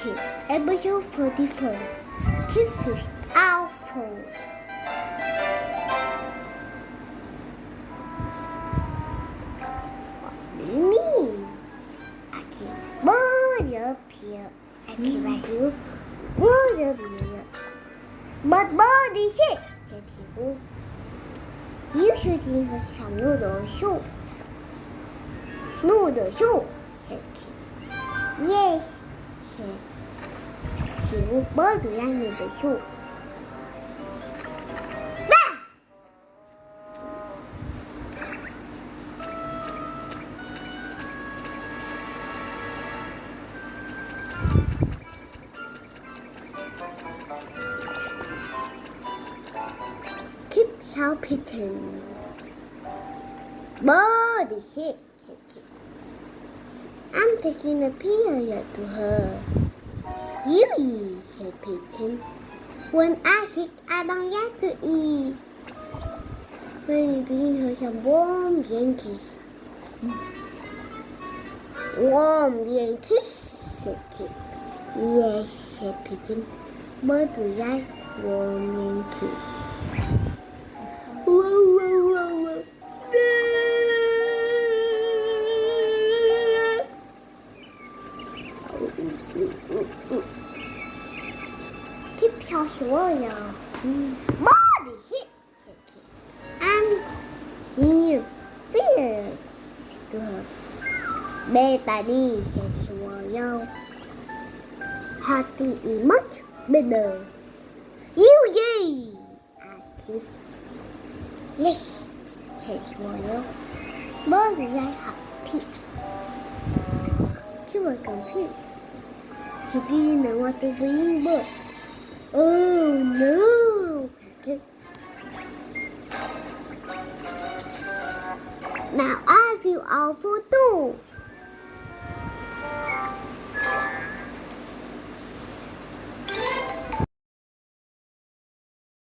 Okay, episode 44. Kids with Alpha. What do you mean? Okay, board up here. Okay, right here. Board up here. But board is it? Said he. You should eat some noodle soup. Noodle soup, said he. Yes, said she. Bố tụi anh nhìn từ su. Keep shouting. Body shit, said Kip. I'm taking a period to her. You, said Pigeon. When I sick, I don't like to eat. When you bring her some warm Yankees. Warm Yankees, said Kip. Yes, said Pigeon. But we like warm Yankees. Whoa, whoa, whoa, whoa. Keep your swallow. Body shit, said Kip. I'm giving you fear to her. Better, said Swallow. Hearty is much better. You, asked Kip. Yes, said Swallow. Both were happy. They were confused. He didn't know what to bring, but oh no! Now I feel awful too.